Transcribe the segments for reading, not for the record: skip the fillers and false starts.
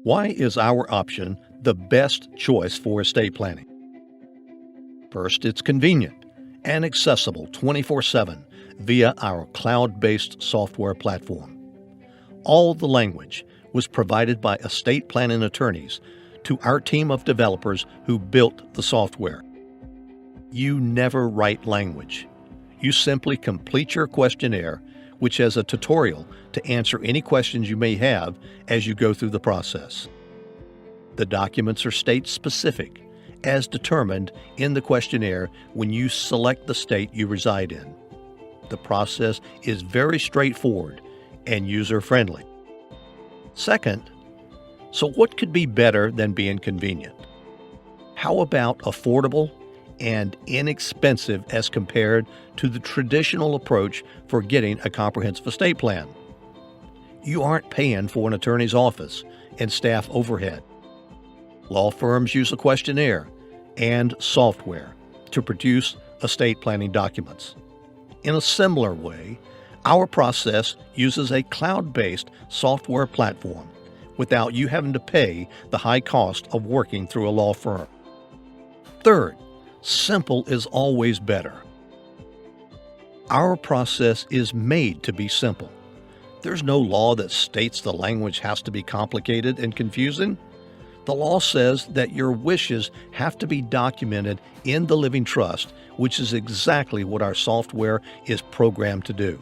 Why is our option the best choice for estate planning? First, it's convenient and accessible 24/7 via our cloud-based software platform. All the language was provided by estate planning attorneys to our team of developers who built the software. You never write language. You simply complete your questionnaire, which has a tutorial to answer any questions you may have as you go through the process. The documents are state-specific, as determined in the questionnaire when you select the state you reside in. The process is very straightforward and user-friendly. Second, so what could be better than being convenient? How about affordable and inexpensive as compared to the traditional approach for getting a comprehensive estate plan? You aren't paying for an attorney's office and staff overhead. Law firms use a questionnaire and software to produce estate planning documents. In a similar way, our process uses a cloud-based software platform without you having to pay the high cost of working through a law firm. Third, simple is always better. Our process is made to be simple. There's no law that states the language has to be complicated and confusing. The law says that your wishes have to be documented in the living trust, which is exactly what our software is programmed to do.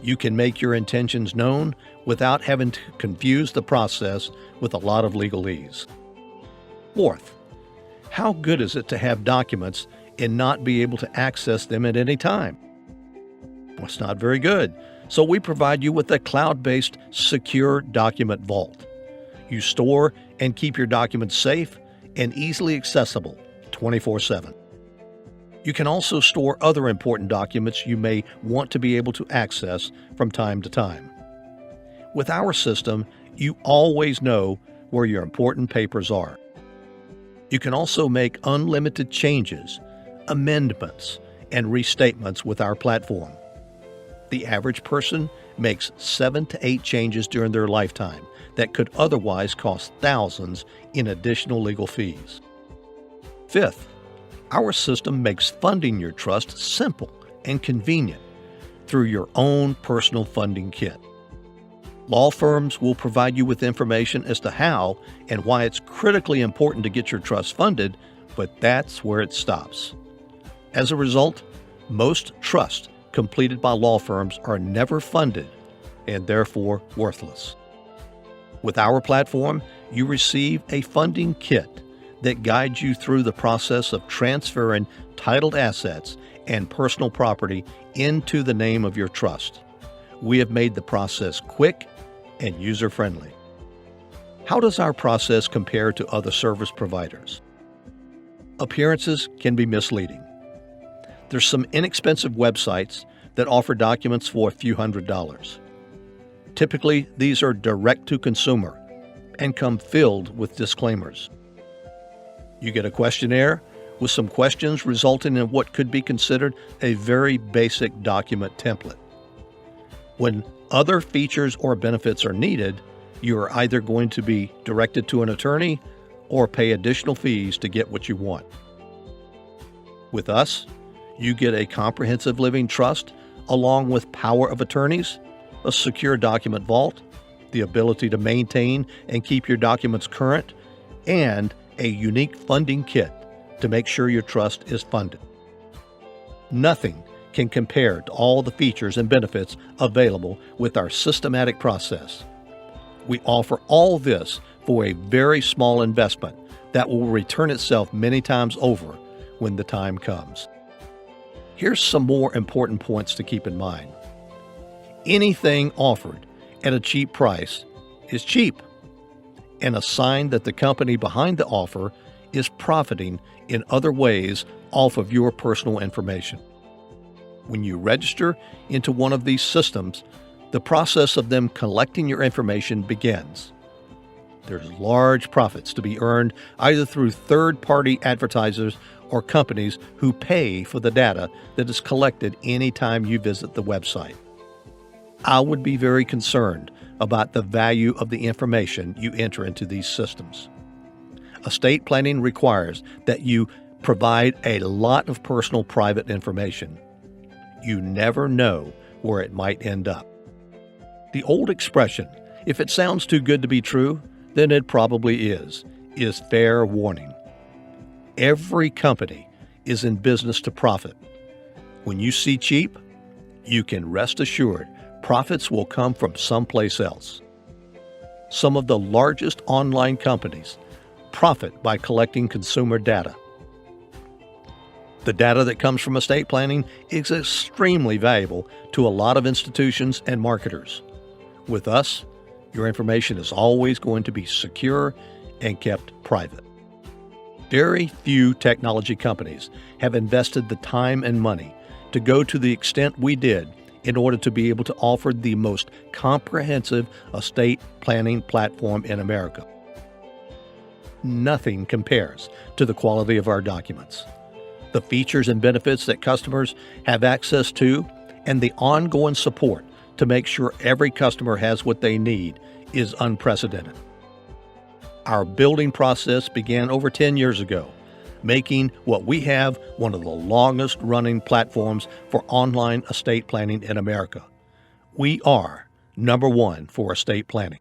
You can make your intentions known without having to confuse the process with a lot of legalese. Fourth, how good is it to have documents and not be able to access them at any time? Well, it's not very good. So we provide you with a cloud-based secure document vault. You store and keep your documents safe and easily accessible 24/7. You can also store other important documents you may want to be able to access from time to time. With our system, you always know where your important papers are. You can also make unlimited changes, amendments, and restatements with our platform. The average person makes 7 to 8 changes during their lifetime that could otherwise cost thousands in additional legal fees. Fifth, our system makes funding your trust simple and convenient through your own personal funding kit. Law firms will provide you with information as to how and why it's critically important to get your trust funded, but that's where it stops. As a result, most trusts completed by law firms are never funded and therefore worthless. With our platform, you receive a funding kit that guides you through the process of transferring titled assets and personal property into the name of your trust. We have made the process quick and user-friendly. How does our process compare to other service providers? Appearances can be misleading. There's some inexpensive websites that offer documents for a few $100s. Typically, these are direct-to-consumer and come filled with disclaimers. You get a questionnaire with some questions resulting in what could be considered a very basic document template. When other features or benefits are needed, you are either going to be directed to an attorney or pay additional fees to get what you want. With us, you get a comprehensive living trust along with power of attorneys, a secure document vault, the ability to maintain and keep your documents current, and a unique funding kit to make sure your trust is funded. Nothing can compare to all the features and benefits available with our systematic process. We offer all this for a very small investment that will return itself many times over when the time comes. Here's some more important points to keep in mind. Anything offered at a cheap price is cheap, and a sign that the company behind the offer is profiting in other ways off of your personal information. When you register into one of these systems, the process of them collecting your information begins. There's large profits to be earned either through third-party advertisers or companies who pay for the data that is collected anytime you visit the website. I would be very concerned about the value of the information you enter into these systems. Estate planning requires that you provide a lot of personal private information. You never know where it might end up. The old expression, "If it sounds too good to be true, then it probably is fair warning. Every company is in business to profit. When you see cheap, you can rest assured profits will come from someplace else. Some of the largest online companies profit by collecting consumer data. The data that comes from estate planning is extremely valuable to a lot of institutions and marketers. With us, your information is always going to be secure and kept private. Very few technology companies have invested the time and money to go to the extent we did in order to be able to offer the most comprehensive estate planning platform in America. Nothing compares to the quality of our documents, the features and benefits that customers have access to, and the ongoing support to make sure every customer has what they need is unprecedented. Our building process began over 10 years ago, making what we have one of the longest-running platforms for online estate planning in America. We are #1 for estate planning.